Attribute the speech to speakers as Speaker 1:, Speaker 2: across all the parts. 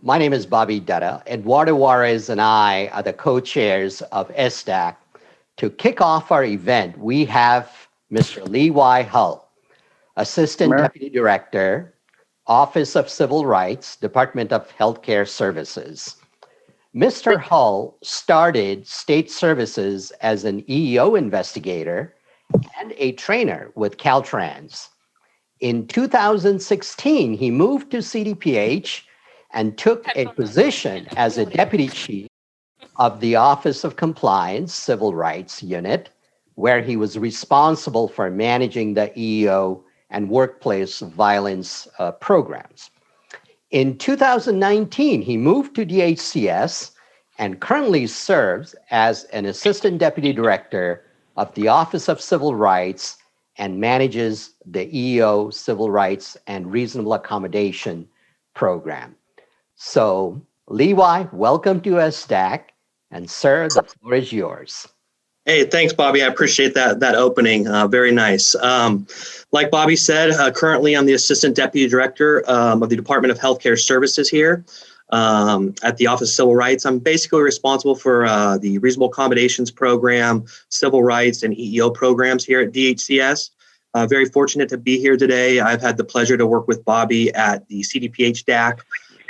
Speaker 1: My name is Bobby Dutta. Eduardo Juarez and I are the co-chairs of SDAC. To kick off our event, we have Mr. Levi Hull, Assistant Deputy Director, Office of Civil Rights, Department of Healthcare Services. Mr. Hull started state services as an EEO investigator and a trainer with Caltrans. In 2016, he moved to CDPH and took a position as a deputy chief of the Office of Compliance Civil Rights Unit, where he was responsible for managing the EEO and Workplace Violence programs. In 2019, he moved to DHCS and currently serves as an Assistant Deputy Director of the Office of Civil Rights and manages the EEO Civil Rights and Reasonable Accommodation program. So, Levi, welcome to SDAC, and sir, the floor is yours.
Speaker 2: Hey, thanks, Bobby. I appreciate that opening. Very nice. Like Bobby said, currently I'm the Assistant Deputy Director of the Department of Healthcare Services here at the Office of Civil Rights. I'm basically responsible for the Reasonable Accommodations program, Civil Rights, and EEO programs here at DHCS. Very fortunate to be here today. I've had the pleasure to work with Bobby at the CDPH DAC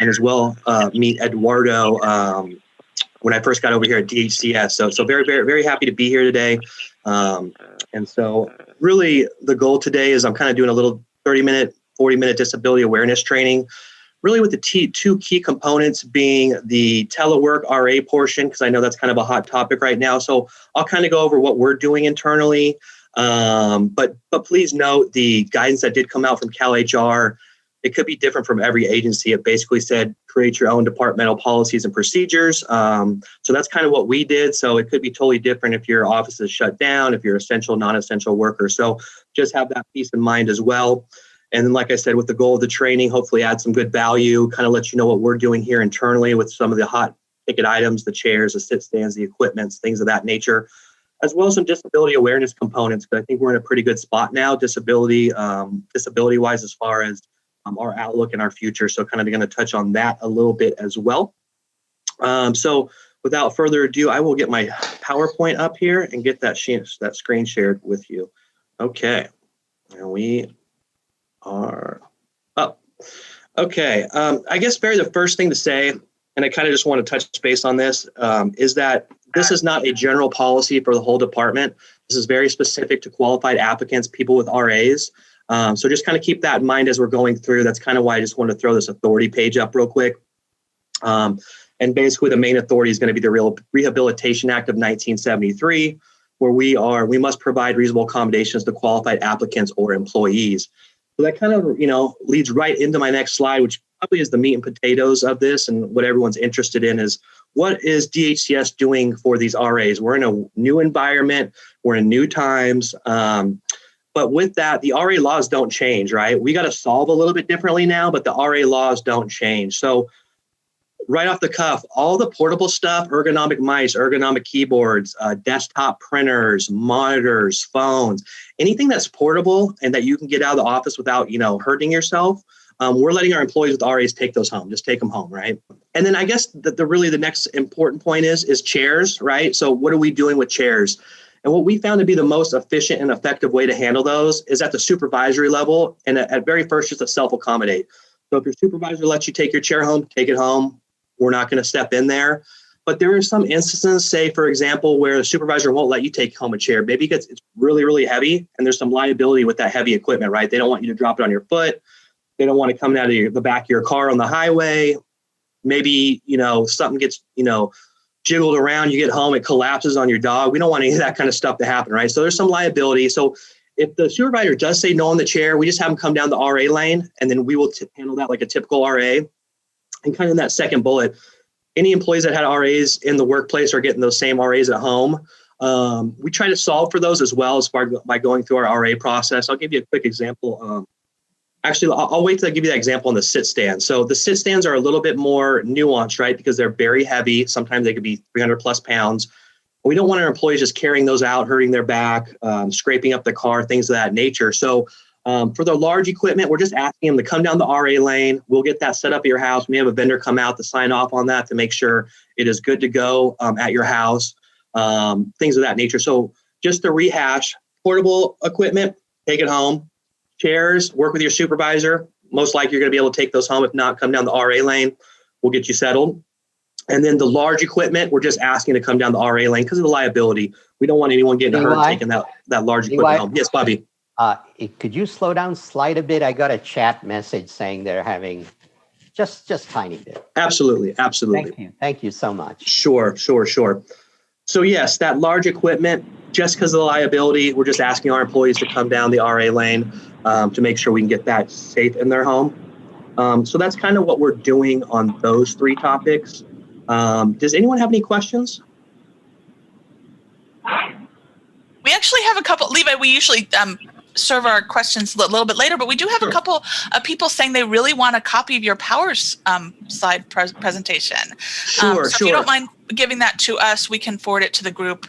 Speaker 2: and as well meet Eduardo when I first got over here at DHCS. So very, very, very happy to be here today. And so really the goal today is I'm kind of doing a little 30-minute, 40-minute disability awareness training, really with the two key components being the telework RA portion, because I know that's kind of a hot topic right now. So I'll kind of go over what we're doing internally. But please note the guidance that did come out from CalHR. It could be different from every agency. It basically said, create your own departmental policies and procedures. So that's kind of what we did. So it could be totally different if your office is shut down, if you're essential, non-essential worker. So just have that peace in mind as well. And then, like I said, with the goal of the training, hopefully add some good value, kind of let you know what we're doing here internally with some of the hot ticket items, the chairs, the sit stands, the equipments, things of that nature, as well as some disability awareness components. But I think we're in a pretty good spot now, disability-wise, as far as our outlook and our future. So kind of going to touch on that a little bit as well. So without further ado, I will get my PowerPoint up here and get that screen shared with you. Okay, and we are up. Okay, I guess Barry, the first thing to say, and I kind of just want to touch base on this, is that this is not a general policy for the whole department. This is very specific to qualified applicants, people with RAs. So just kind of keep that in mind as we're going through. That's kind of why I just want to throw this authority page up real quick. And basically the main authority is going to be the Rehabilitation Act of 1973, where we must provide reasonable accommodations to qualified applicants or employees. So that kind of, leads right into my next slide, which probably is the meat and potatoes of this, and what everyone's interested in is what is DHCS doing for these RAs? We're in a new environment, we're in new times. But with that, the RA laws don't change, right? We got to solve a little bit differently now, but the RA laws don't change. So right off the cuff, all the portable stuff, ergonomic mice, ergonomic keyboards, desktop printers, monitors, phones, anything that's portable and that you can get out of the office without, hurting yourself, we're letting our employees with RAs take those home. Just take them home, right? And then I guess the next important point is chairs, right? So what are we doing with chairs? And what we found to be the most efficient and effective way to handle those is at the supervisory level. And at very first, just to self-accommodate. So if your supervisor lets you take your chair home, take it home. We're not going to step in there. But there are some instances, say, for example, where the supervisor won't let you take home a chair. Maybe because it's really, really heavy and there's some liability with that heavy equipment, right? They don't want you to drop it on your foot. They don't want it coming out of the back of your car on the highway. Maybe, something gets, jiggled around, you get home, it collapses on your dog. We don't want any of that kind of stuff to happen, right? So there's some liability. So if the supervisor does say no on the chair, we just have them come down the RA lane, and then we will handle that like a typical RA. And kind of in that second bullet, any employees that had RAs in the workplace are getting those same RAs at home. We try to solve for those as well as far by going through our RA process. I'll give you a quick example. Actually, I'll wait till I give you that example on the sit stand. So the sit stands are a little bit more nuanced, right? Because they're very heavy. Sometimes they could be 300 plus pounds. We don't want our employees just carrying those out, hurting their back, scraping up the car, things of that nature. So For the large equipment, we're just asking them to come down the RA lane. We'll get that set up at your house. We have a vendor come out to sign off on that to make sure it is good to go at your house, things of that nature. So just to rehash, portable equipment, take it home. Chairs, work with your supervisor. Most likely you're going to be able to take those home. If not, come down the RA lane. We'll get you settled. And then the large equipment, we're just asking to come down the RA lane because of the liability. We don't want anyone getting hurt taking that large equipment home. Yes, Bobby.
Speaker 1: Could you slow down, slide a bit? I got a chat message saying they're having just tiny bit.
Speaker 2: Absolutely.
Speaker 1: Thank you so much.
Speaker 2: Sure. So yes, that large equipment, just because of the liability, we're just asking our employees to come down the RA lane to make sure we can get that safe in their home. So that's kind of what we're doing on those three topics. Does anyone have any questions?
Speaker 3: We actually have a couple. Levi, we usually serve our questions a little bit later, but we do have a couple of people saying they really want a copy of your Powers slide presentation. So if you don't mind giving that to us, we can forward it to the group.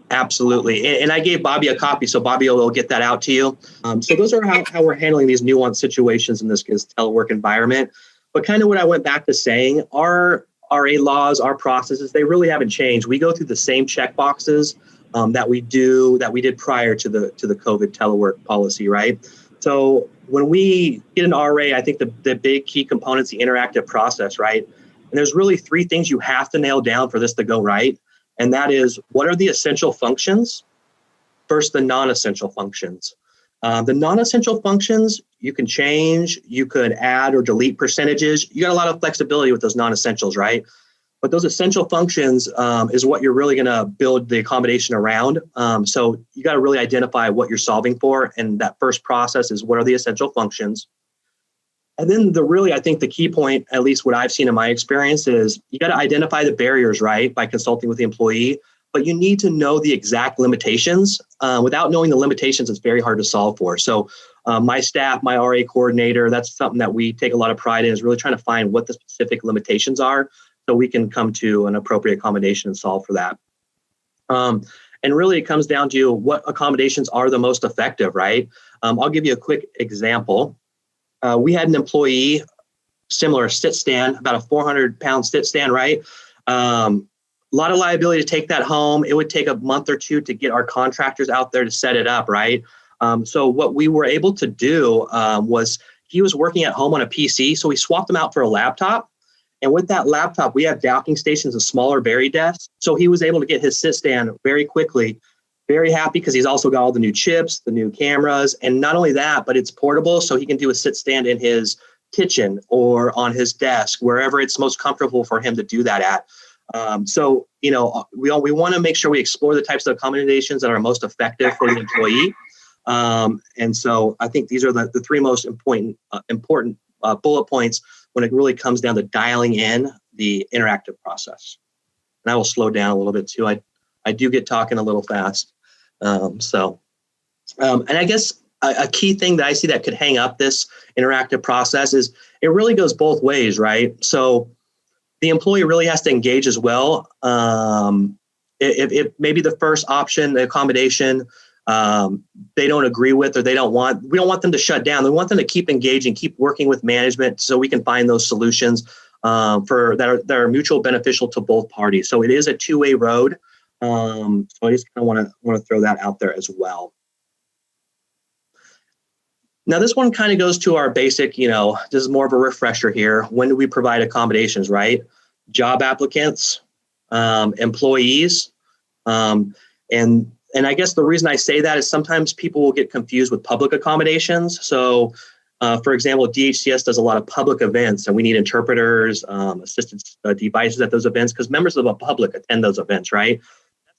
Speaker 2: Absolutely. And I gave Bobby a copy, so Bobby will get that out to you. So those are how we're handling these nuanced situations in this telework environment. But kind of what I went back to saying, our RA laws, our processes, they really haven't changed. We go through the same check boxes that we did prior to the COVID telework policy, right? So when we get an RA, I think the big key component is the interactive process, right? And there's really three things you have to nail down for this to go right. And that is, what are the essential functions? First, the non-essential functions. The non-essential functions, you can change, you could add or delete percentages. You got a lot of flexibility with those non-essentials, right? But those essential functions is what you're really going to build the accommodation around. So you got to really identify what you're solving for. And that first process is, what are the essential functions? And then I think the key point, at least what I've seen in my experience, is you got to identify the barriers, right, by consulting with the employee. But you need to know the exact limitations. Without knowing the limitations, it's very hard to solve for. So my staff, my RA coordinator, that's something that we take a lot of pride in, is really trying to find what the specific limitations are so we can come to an appropriate accommodation and solve for that. And really, it comes down to what accommodations are the most effective, right? I'll give you a quick example. We had an employee, similar sit stand, about a 400-pound sit stand, right? A lot of liability to take that home. It would take a month or two to get our contractors out there to set it up, right? So what we were able to do was, he was working at home on a PC, so we swapped him out for a laptop. And with that laptop, we have docking stations and smaller Berry desks. So he was able to get his sit stand very quickly. Very happy because he's also got all the new chips, the new cameras, and not only that, but it's portable, so he can do a sit stand in his kitchen or on his desk, wherever it's most comfortable for him to do that at. So, we want to make sure we explore the types of accommodations that are most effective for the employee. And so I think these are the three most important bullet points when it really comes down to dialing in the interactive process. And I will slow down a little bit too. I do get talking a little fast. And I guess a key thing that I see that could hang up this interactive process is it really goes both ways, right? So the employee really has to engage as well. If maybe the first option, the accommodation, they don't agree with, or we don't want them to shut down. We want them to keep engaging, keep working with management so we can find those solutions that are mutual beneficial to both parties. So it is a two-way road. So I just kind of want to throw that out there as well. Now, this one kind of goes to our basic, this is more of a refresher here. When do we provide accommodations, right? Job applicants, employees, and I guess the reason I say that is sometimes people will get confused with public accommodations. So, for example, DHCS does a lot of public events, and we need interpreters, assisted devices at those events because members of the public attend those events, right?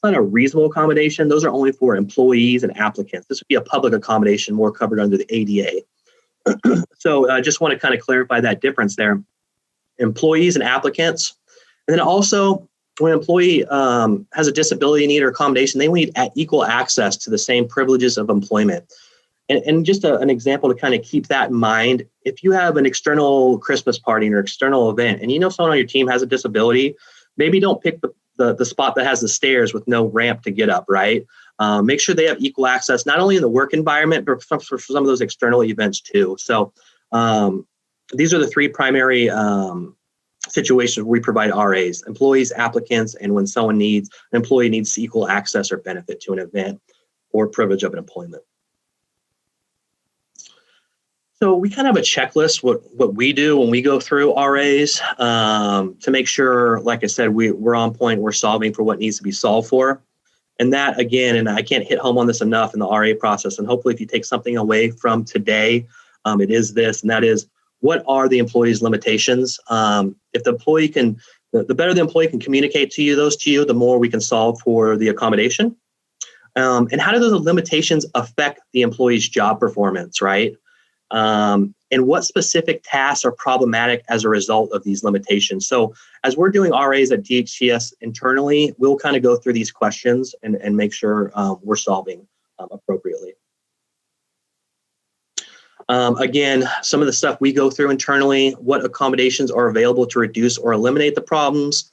Speaker 2: That's not a reasonable accommodation. Those are only for employees and applicants. This would be a public accommodation, more covered under the ADA. So I just want to kind of clarify that difference there. Employees and applicants. And then also, when an employee has a disability need or accommodation, they need equal access to the same privileges of employment. And just an example to kind of keep that in mind, if you have an external Christmas party or external event, and someone on your team has a disability, maybe don't pick the spot that has the stairs with no ramp to get up, right? Make sure they have equal access, not only in the work environment, but for some of those external events too. So these are the three primary situations where we provide RAs: employees, applicants, and when an employee needs equal access or benefit to an event or privilege of an employment. So we kind of have a checklist, what we do when we go through RAs to make sure, like I said, we're on point, we're solving for what needs to be solved for. And that, again, and I can't hit home on this enough in the RA process, and hopefully if you take something away from today, it is this, and that is, what are the employee's limitations? If the employee can, the better the employee can communicate to you, the more we can solve for the accommodation. And how do those limitations affect the employee's job performance, right? And what specific tasks are problematic as a result of these limitations? So as we're doing RAs at DHCS internally, we'll kind of go through these questions and make sure we're solving appropriately. Again, some of the stuff we go through internally, what accommodations are available to reduce or eliminate the problems,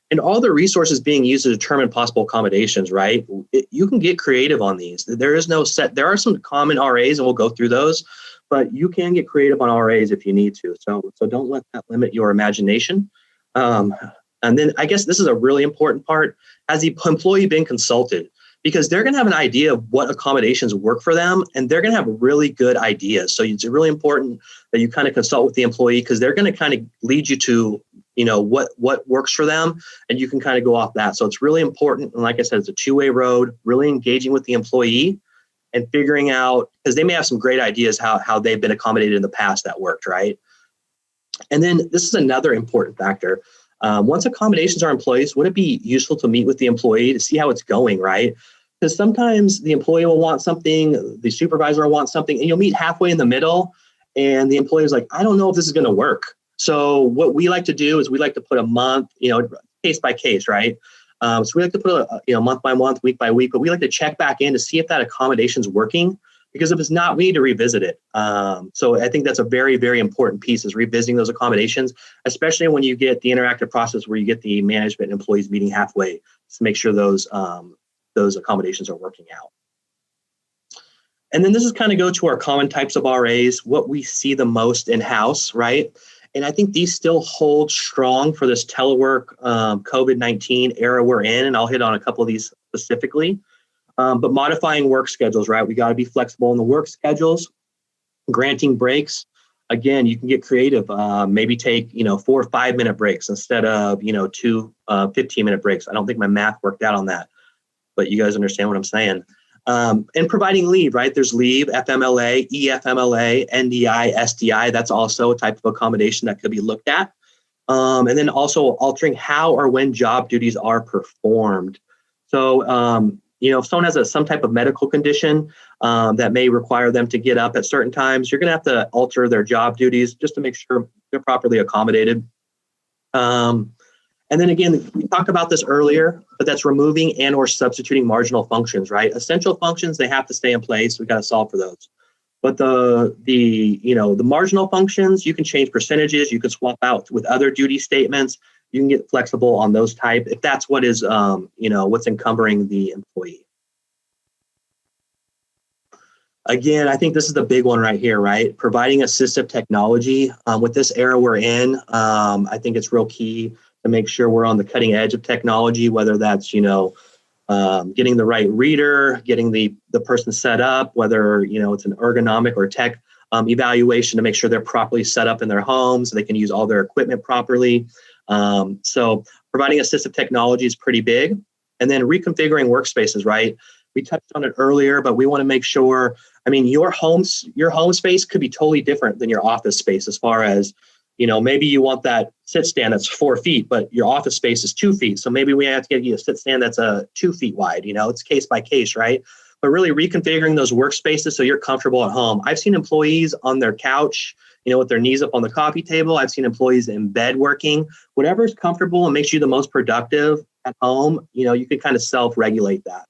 Speaker 2: and all the resources being used to determine possible accommodations, right? You can get creative on these. There is no set, there are some common RAs, and we'll go through those, but you can get creative on RAs if you need to. So don't let that limit your imagination. And then I guess this is a really important part. Has the employee been consulted? Because they're going to have an idea of what accommodations work for them, and they're going to have really good ideas. So it's really important that you kind of consult with the employee, because they're going to kind of lead you to, what works for them, and you can kind of go off that. So it's really important. And like I said, it's a two-way road, really engaging with the employee and figuring out, because they may have some great ideas how they've been accommodated in the past that worked, right? And then this is another important factor. Once accommodations are in place, would it be useful to meet with the employee to see how it's going, right? Because sometimes the employee will want something, the supervisor will want something, and you'll meet halfway in the middle, and the employee is like, I don't know if this is going to work. So what we like to do is we like to put a month, case by case, right? So we like to put a month by month, week by week, but we like to check back in to see if that accommodation is working. Because if it's not, we need to revisit it. So I think that's a very, very important piece, is revisiting those accommodations, especially when you get the interactive process where you get the management and employees meeting halfway to make sure those accommodations are working out. And then this is kind of go to our common types of RAs, what we see the most in-house, right? And I think these still hold strong for this telework COVID-19 era we're in, and I'll hit on a couple of these specifically. But modifying work schedules, right? We got to be flexible in the work schedules, granting breaks. Again, you can get creative. Maybe take, 4 or 5 minute breaks instead of, 2 15-minute breaks. I don't think my math worked out on that, but you guys understand what I'm saying. And providing leave, right? There's leave, FMLA, EFMLA, NDI, SDI. That's also a type of accommodation that could be looked at. And then also altering how or when job duties are performed. So, if someone has some type of medical condition that may require them to get up at certain times, you're going to have to alter their job duties just to make sure they're properly accommodated. And then again, we talked about this earlier, but that's removing and or substituting marginal functions, right? Essential functions, they have to stay in place. We've got to solve for those. But the marginal functions, you can change percentages. You can swap out with other duty statements. You can get flexible on those type if that's what is, what's encumbering the employee. Again, I think this is the big one right here, right? Providing assistive technology. With this era we're in, I think it's real key to make sure we're on the cutting edge of technology, whether that's, getting the right reader, getting the person set up, whether, it's an ergonomic or tech evaluation to make sure they're properly set up in their homes so they can use all their equipment properly. So providing assistive technology is pretty big. And then reconfiguring workspaces, right? We touched on it earlier, but we want to make sure, your home space could be totally different than your office space as far as, maybe you want that sit stand that's 4 feet, but your office space is 2 feet. So maybe we have to get you a sit stand that's 2 feet wide, it's case by case, right? But really reconfiguring those workspaces so you're comfortable at home. I've seen employees on their couch, with their knees up on the coffee table. I've seen employees in bed working. Whatever is comfortable and makes you the most productive at home, you can kind of self-regulate that.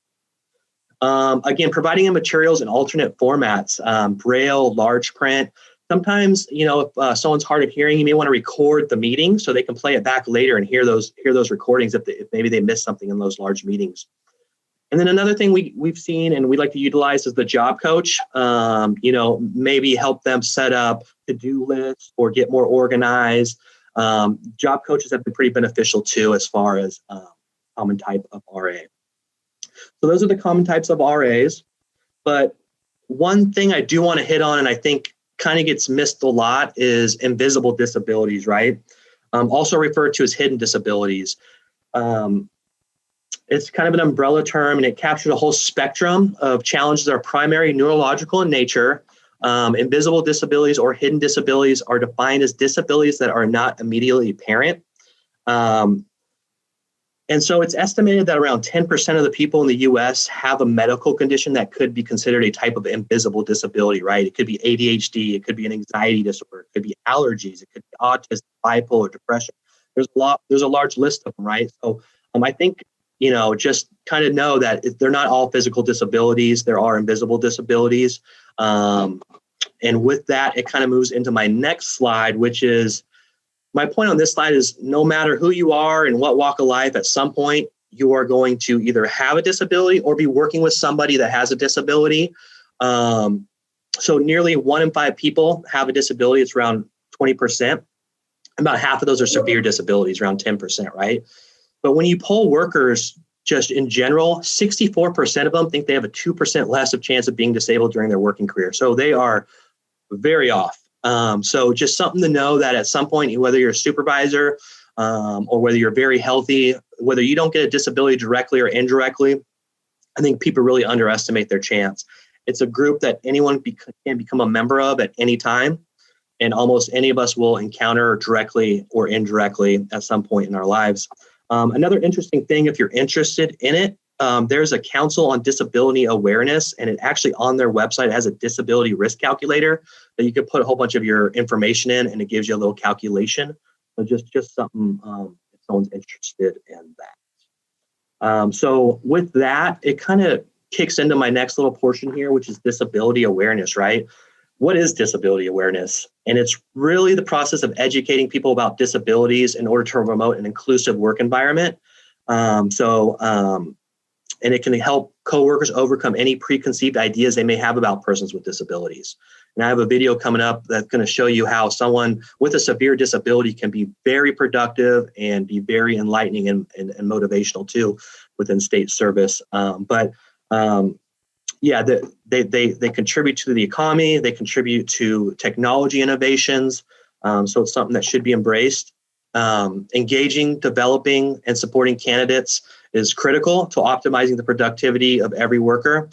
Speaker 2: Again, providing in materials in alternate formats, Braille, large print. Sometimes, if someone's hard of hearing, you may want to record the meeting so they can play it back later and hear those recordings if maybe they missed something in those large meetings. And then another thing we've seen and we like to utilize is the job coach. Maybe help them set up to-do lists or get more organized. Job coaches have been pretty beneficial too, as far as common type of RA. So those are the common types of RAs. But one thing I do want to hit on, and I think kind of gets missed a lot, is invisible disabilities, right? Also referred to as hidden disabilities. It's kind of an umbrella term, and it captures a whole spectrum of challenges that are primary neurological in nature. Invisible disabilities or hidden disabilities are defined as disabilities that are not immediately apparent. And so it's estimated that around 10% of the people in the US have a medical condition that could be considered a type of invisible disability, right? It could be ADHD, it could be an anxiety disorder, it could be allergies, it could be autism, bipolar, depression. There's a large list of them, right? So I think, just kind of know that they're not all physical disabilities. There are invisible disabilities. And with that, it kind of moves into my next slide, which is, my point on this slide is no matter who you are and what walk of life, at some point, you are going to either have a disability or be working with somebody that has a disability. So nearly 1 in 5 people have a disability. It's around 20%. About half of those are severe disabilities, around 10%, right? But when you poll workers just in general, 64% of them think they have a 2% less of chance of being disabled during their working career. So they are very off. So just something to know that at some point, whether you're a supervisor or whether you're very healthy, whether you don't get a disability directly or indirectly, I think people really underestimate their chance. It's a group that anyone can become a member of at any time. And almost any of us will encounter directly or indirectly at some point in our lives. Another interesting thing, if you're interested in it, there's a Council on Disability Awareness, and it actually on their website has a disability risk calculator that you can put a whole bunch of your information in, and it gives you a little calculation. So just something if someone's interested in that. So with that, it kind of kicks into my next little portion here, which is disability awareness, right? What is disability awareness? And it's really the process of educating people about disabilities in order to promote an inclusive work environment. And it can help coworkers overcome any preconceived ideas they may have about persons with disabilities. And I have a video coming up that's going to show you how someone with a severe disability can be very productive and be very enlightening and motivational too within state service. They contribute to the economy. They contribute to technology innovations. So it's something that should be embraced. Engaging, developing, and supporting candidates is critical to optimizing the productivity of every worker.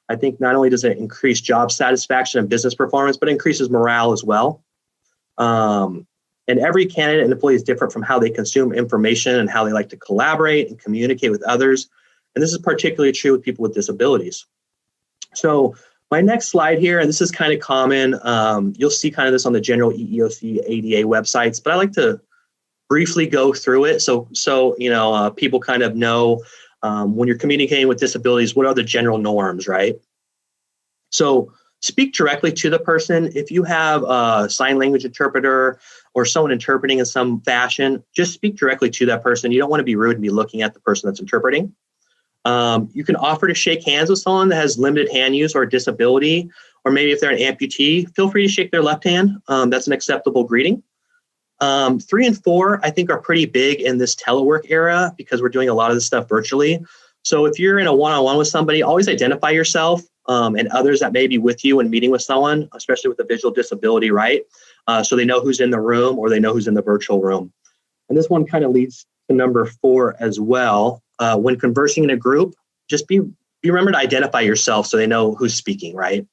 Speaker 2: I think not only does it increase job satisfaction and business performance, but it increases morale as well. And every candidate and employee is different from how they consume information and how they like to collaborate and communicate with others. And this is particularly true with people with disabilities. So my next slide here, and this is kind of common, you'll see kind of this on the general EEOC ADA websites, but I like to briefly go through it so people kind of know when you're communicating with disabilities, what are the general norms, right? So speak directly to the person. If you have a sign language interpreter or someone interpreting in some fashion, just speak directly to that person. You don't want to be rude and be looking at the person that's interpreting. You can offer to shake hands with someone that has limited hand use or a disability, or maybe if they're an amputee, feel free to shake their left hand. That's an acceptable greeting. 3 and 4, I think, are pretty big in this telework era because we're doing a lot of this stuff virtually. So if you're in a one-on-one with somebody, always identify yourself and others that may be with you when meeting with someone, especially with a visual disability, right? So they know who's in the room or they know who's in the virtual room. And this one kind of leads to number 4 as well. When conversing in a group, just remember to identify yourself so they know who's speaking, right?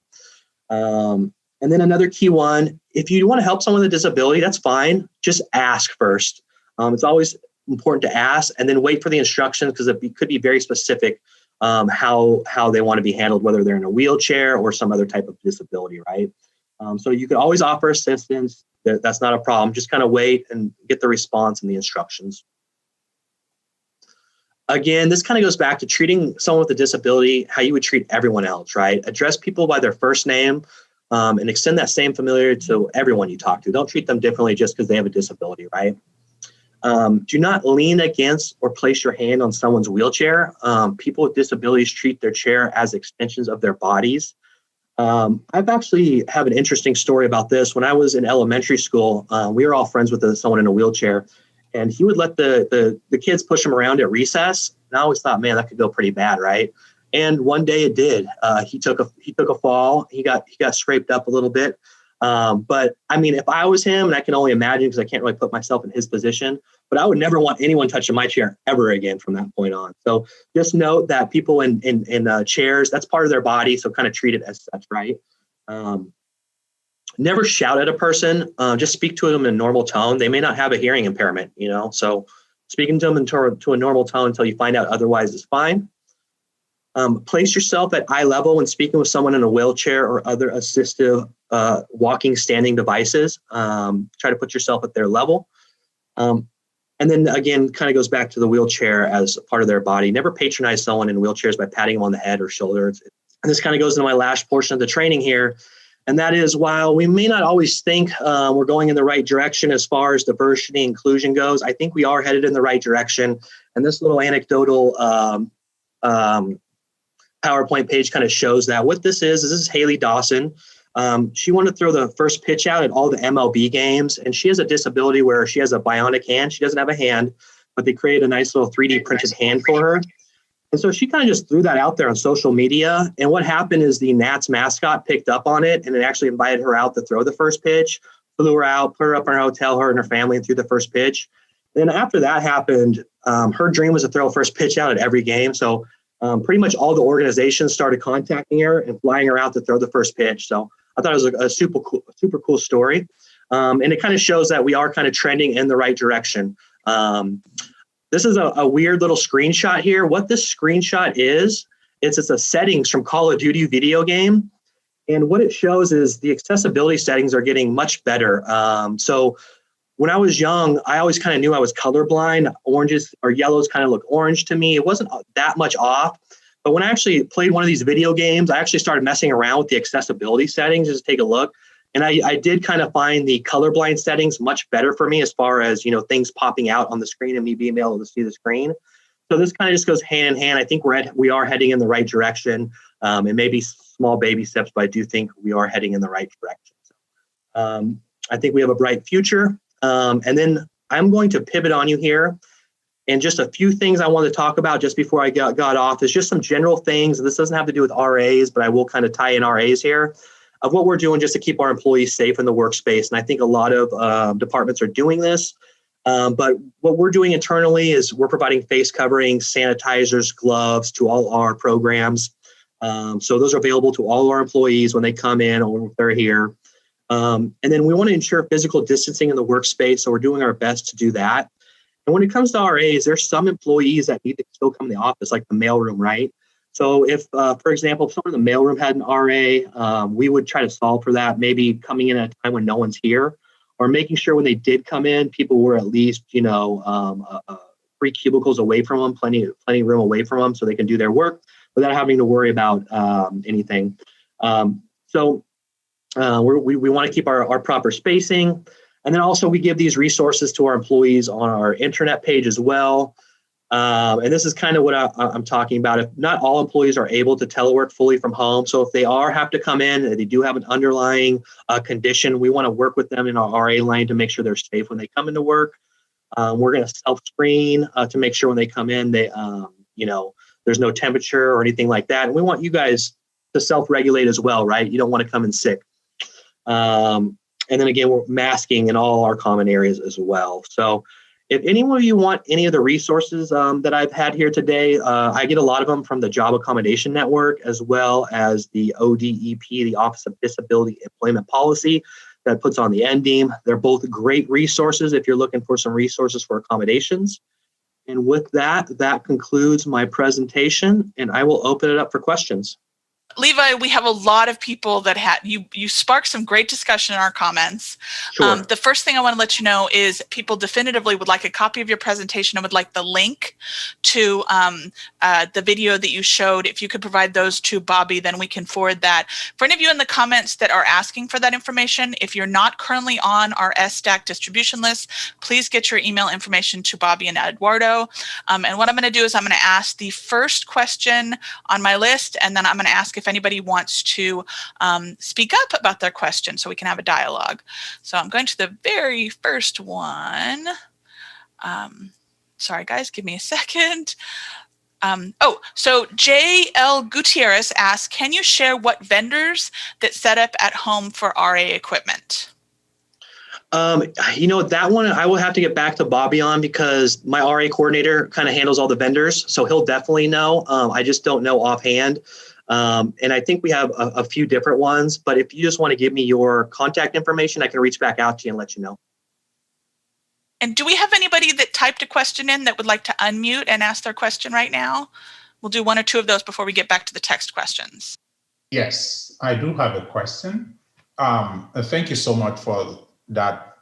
Speaker 2: And then another key one, if you want to help someone with a disability, that's fine. Just ask first. It's always important to ask and then wait for the instructions because it could be very specific how they want to be handled, whether they're in a wheelchair or some other type of disability, right? So you can always offer assistance. That's not a problem. Just kind of wait and get the response and the instructions. Again, this kind of goes back to treating someone with a disability how you would treat everyone else, right? Address people by their first name and extend that same familiarity to everyone you talk to. Don't treat them differently just because they have a disability, right? Do not lean against or place your hand on someone's wheelchair. People with disabilities treat their chair as extensions of their bodies. I've actually have an interesting story about this. When I was in elementary school, we were all friends with someone in a wheelchair, and he would let the kids push him around at recess. And I always thought, man, that could go pretty bad, right? And one day it did. He took a fall. He got scraped up a little bit. But I mean, if I was him, and I can only imagine because I can't really put myself in his position, but I would never want anyone touching my chair ever again from that point on. So just note that people in chairs, that's part of their body. So kind of treat it as such, right? Never shout at a person. Just speak to them in a normal tone. They may not have a hearing impairment, so speaking to them to a normal tone until you find out otherwise is fine. Place yourself at eye level when speaking with someone in a wheelchair or other assistive walking, standing devices. Try to put yourself at their level. And then again, kind of goes back to the wheelchair as part of their body. Never patronize someone in wheelchairs by patting them on the head or shoulders. And this kind of goes into my last portion of the training here. And that is, while we may not always think we're going in the right direction as far as diversity and inclusion goes, I think we are headed in the right direction. And this little anecdotal PowerPoint page kind of shows that. What this is Haley Dawson. She wanted to throw the first pitch out at all the MLB games, and she has a disability where she has a bionic hand. She doesn't have a hand, but they created a nice little 3D printed hand for her. And so she kind of just threw that out there on social media. And what happened is the Nats mascot picked up on it, and it actually invited her out to throw the first pitch, flew her out, put her up in her hotel, her and her family, and threw the first pitch. Then after that happened, her dream was to throw a first pitch out at every game. So pretty much all the organizations started contacting her and flying her out to throw the first pitch. So I thought it was a super cool story. And it kind of shows that we are kind of trending in the right direction. This is a weird little screenshot here. What this screenshot is, it's a settings from Call of Duty video game. And what it shows is the accessibility settings are getting much better. So when I was young, I always kind of knew I was colorblind. Oranges or yellows kind of look orange to me. It wasn't that much off. But when I actually played one of these video games, I actually started messing around with the accessibility settings just to take a look. And I did kind of find the colorblind settings much better for me as far as, things popping out on the screen and me being able to see the screen. So this kind of just goes hand in hand. I think we are heading in the right direction. And maybe small baby steps, but I do think we are heading in the right direction. I think we have a bright future. And then I'm going to pivot on you here. And just a few things I want to talk about just before I got off is just some general things. This doesn't have to do with RAs, but I will kind of tie in RAs here of what we're doing just to keep our employees safe in the workspace. And I think a lot of departments are doing this. But what we're doing internally is we're providing face coverings, sanitizers, gloves to all our programs. So those are available to all our employees when they come in or when they're here. And then we want to ensure physical distancing in the workspace. So we're doing our best to do that. And when it comes to RAs, there's some employees that need to still come to the office, like the mailroom, right? So if, for example, if someone in the mailroom had an RA, we would try to solve for that, maybe coming in at a time when no one's here, or making sure when they did come in, people were at least, 3 cubicles away from them, plenty room away from them so they can do their work without having to worry about anything. So we want to keep our proper spacing. And then also we give these resources to our employees on our intranet page as well. And this is kind of what I'm talking about. If not all employees are able to telework fully from home. So if they have to come in, and they do have an underlying condition, we want to work with them in our RA lane to make sure they're safe when they come into work. We're going to self-screen to make sure when they come in, there's no temperature or anything like that. And we want you guys to self-regulate as well, right? You don't want to come in sick. And then again, we're masking in all our common areas as well. So if any of you want any of the resources that I've had here today, I get a lot of them from the Job Accommodation Network, as well as the ODEP, the Office of Disability Employment Policy, that puts on the NDEAM. They're both great resources if you're looking for some resources for accommodations. And with that concludes my presentation, and I will open it up for questions.
Speaker 3: Levi, we have a lot of people that you sparked some great discussion in our comments.
Speaker 2: Sure.
Speaker 3: The first thing I want to let you know is people definitively would like a copy of your presentation and would like the link to the video that you showed. If you could provide those to Bobby, then we can forward that. For any of you in the comments that are asking for that information, if you're not currently on our SDAC distribution list, please get your email information to Bobby and Eduardo. And what I'm going to do is I'm going to ask the first question on my list, and then I'm going to ask if anybody wants to speak up about their question so we can have a dialogue. So I'm going to the very first one. Sorry, guys, give me a second. So J.L. Gutierrez asks, can you share what vendors that set up at home for RA equipment?
Speaker 2: That one I will have to get back to Bobby on, because my RA coordinator kind of handles all the vendors. So he'll definitely know. I just don't know offhand. And I think we have a few different ones, but if you just want to give me your contact information, I can reach back out to you and let you know.
Speaker 3: And do we have anybody that typed a question in that would like to unmute and ask their question right now? We'll do one or two of those before we get back to the text questions.
Speaker 4: Yes, I do have a question. Thank you so much for that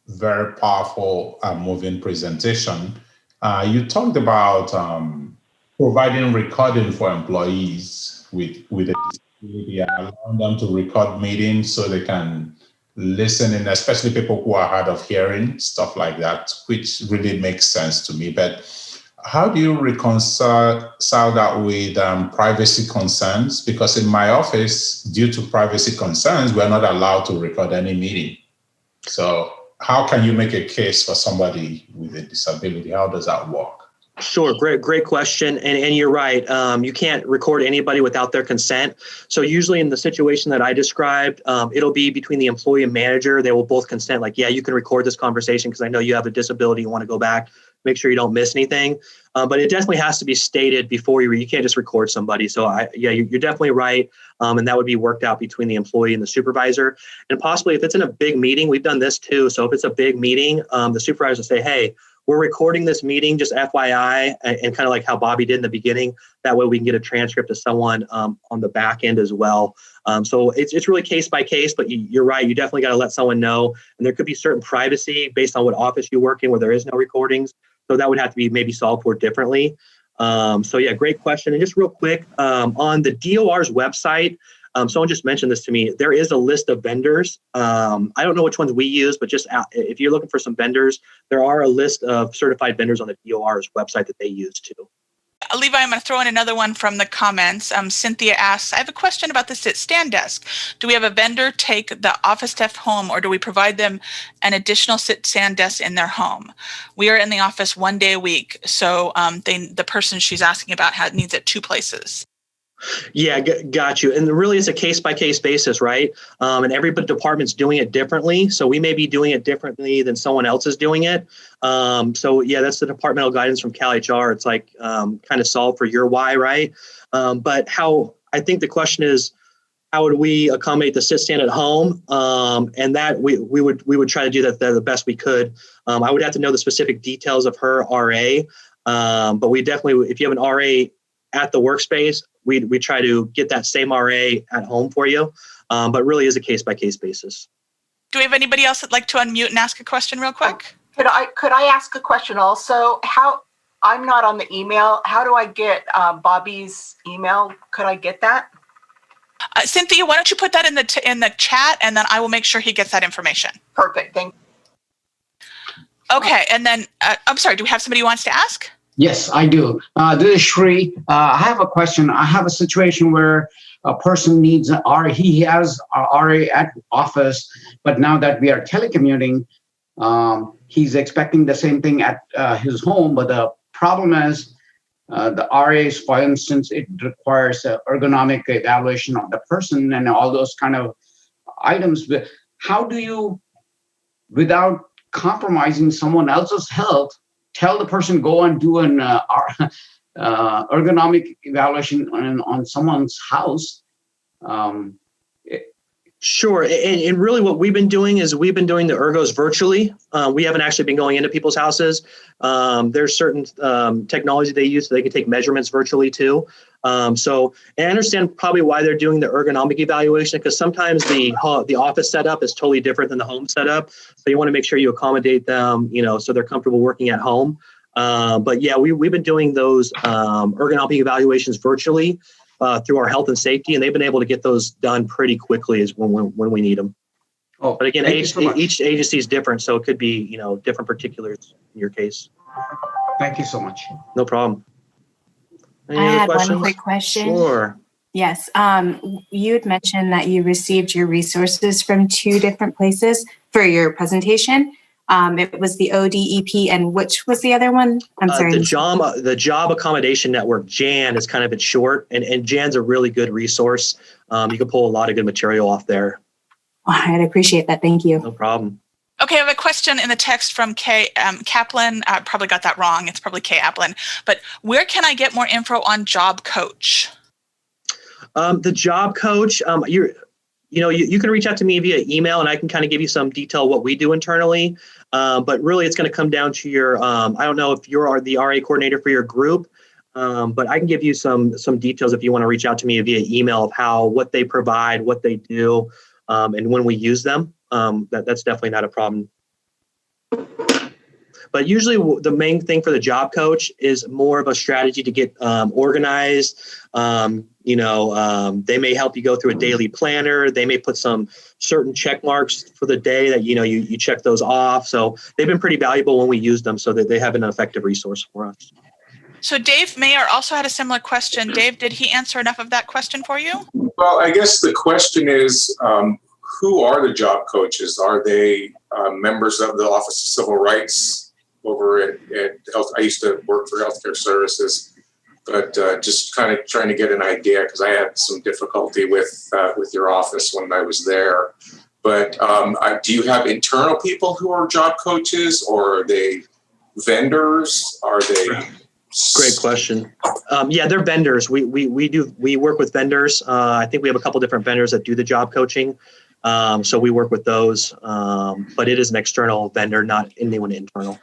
Speaker 4: very powerful, moving presentation. You talked about providing recording for employees with a disability, allowing them to record meetings so they can listen in, especially people who are hard of hearing, stuff like that, which really makes sense to me. But how do you reconcile that with privacy concerns? Because in my office, due to privacy concerns, we're not allowed to record any meeting. So how can you make a case for somebody with a disability? How does that work?
Speaker 2: Sure. Great question. And you're right. You can't record anybody without their consent. So usually in the situation that I described, it'll be between the employee and manager. They will both consent, like, yeah, you can record this conversation because I know you have a disability. You want to go back, make sure you don't miss anything. But it definitely has to be stated before you can't just record somebody. So you're definitely right. And that would be worked out between the employee and the supervisor. And possibly if it's in a big meeting, we've done this too. So if it's a big meeting, the supervisor will say, hey, we're recording this meeting, just FYI, and kind of like how Bobby did in the beginning. That way we can get a transcript to someone on the back end as well. So it's really case by case, but you're right. You definitely got to let someone know. And there could be certain privacy based on what office you work in where there is no recordings. So that would have to be maybe solved for differently. So yeah, great question. And just real quick, on the DOR's website, someone just mentioned this to me. There is a list of vendors. I don't know which ones we use, but just if you're looking for some vendors, there are a list of certified vendors on the DOR's website that they use too.
Speaker 3: Levi, I'm going to throw in another one from the comments. Cynthia asks, I have a question about the sit-stand desk. Do we have a vendor take the office staff home, or do we provide them an additional sit-stand desk in their home? We are in the office 1 day a week, so the person she's asking about needs it 2 places.
Speaker 2: Yeah, got you. And really it's a case-by-case basis, right? And every department's doing it differently. So we may be doing it differently than someone else is doing it. So yeah, that's the departmental guidance from CalHR. It's like kind of solve for your why, right? But I think the question is, how would we accommodate the sit-stand at home? And that we would try to do that the best we could. I would have to know the specific details of her RA. But we definitely, if you have an RA at the workspace, we try to get that same RA at home for you, but really is a case-by-case basis.
Speaker 3: Do we have anybody else that'd like to unmute and ask a question real quick?
Speaker 5: Could I ask a question also? I'm not on the email. How do I get Bobby's email? Could I get that?
Speaker 3: Cynthia, why don't you put that in the chat, and then I will make sure he gets that information.
Speaker 5: Perfect. Thank you.
Speaker 3: Okay, and then I'm sorry. Do we have somebody who wants to ask?
Speaker 6: Yes, I do. This is Shri. I have a question. I have a situation where a person needs an RA. He has a RA at office, but now that we are telecommuting, he's expecting the same thing at his home. But the problem is the RAs, for instance, it requires an ergonomic evaluation of the person and all those kind of items. But how do you, without compromising someone else's health, tell the person go and do an ergonomic evaluation on someone's house?
Speaker 2: Sure. And really what we've been doing is we've been doing the ergos virtually. We haven't actually been going into people's houses. There's certain technology they use so they can take measurements virtually too. So and I understand probably why they're doing the ergonomic evaluation, because sometimes the office setup is totally different than the home setup. So you want to make sure you accommodate them, so they're comfortable working at home. But yeah, we've been doing those ergonomic evaluations virtually through our health and safety, and they've been able to get those done pretty quickly is when we need them.
Speaker 6: Oh,
Speaker 2: But again, each agency is different, so it could be different particulars in your case.
Speaker 6: thank you so much.
Speaker 2: No problem. Any
Speaker 7: I
Speaker 2: other
Speaker 7: had
Speaker 2: questions?
Speaker 7: one quick question.
Speaker 2: Sure.
Speaker 7: Yes. You had mentioned that you received your resources from 2 different places for your presentation. It was the ODEP, and which was the other one? I'm sorry.
Speaker 2: The Job Accommodation Network, JAN is kind of its short, and JAN's a really good resource. You can pull a lot of good material off there.
Speaker 7: Oh, I'd appreciate that. Thank you.
Speaker 2: No problem.
Speaker 3: Okay, I have a question in the text from Kay Kaplan. I probably got that wrong. It's probably Kay Kaplan. But where can I get more info on Job Coach?
Speaker 2: The Job Coach, you can reach out to me via email, and I can kind of give you some detail what we do internally. But really, it's going to come down to your. I don't know if you're the RA coordinator for your group, but I can give you some details if you want to reach out to me via email of what they provide, what they do, and when we use them. That's definitely not a problem. But usually the main thing for the Job Coach is more of a strategy to get organized. They may help you go through a daily planner. They may put some certain check marks for the day that, you check those off. So they've been pretty valuable when we use them, so that they have an effective resource for us.
Speaker 3: So Dave Mayer also had a similar question. Dave, did he answer enough of that question for you?
Speaker 8: Well, I guess the question is, who are the job coaches? Are they members of the Office of Civil Rights over at Health? I used to work for Healthcare Services, but just kind of trying to get an idea, because I had some difficulty with your office when I was there. But do you have internal people who are job coaches, or are they vendors? Are they?
Speaker 2: Great question. Yeah, they're vendors. We work with vendors. I think we have a couple different vendors that do the job coaching. So we work with those, but it is an external vendor, not anyone internal.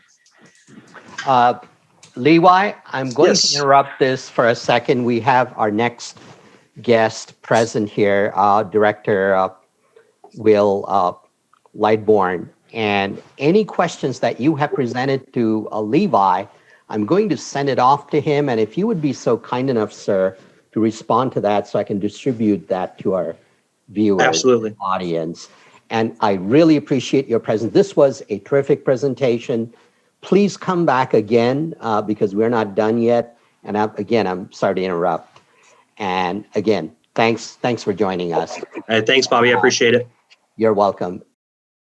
Speaker 1: Levi, I'm going
Speaker 2: Yes.
Speaker 1: to interrupt this for a second. We have our next guest present here, Director Will Lightbourne. And any questions that you have presented to Levi, I'm going to send it off to him. And if you would be so kind enough, sir, to respond to that so I can distribute that to our viewers,
Speaker 2: Absolutely.
Speaker 1: audience. And I really appreciate your presence. This was a terrific presentation. Please come back again because we're not done yet. And I'm sorry to interrupt. And again, thanks for joining us.
Speaker 2: All right, thanks, Bobby. I appreciate it.
Speaker 1: You're welcome.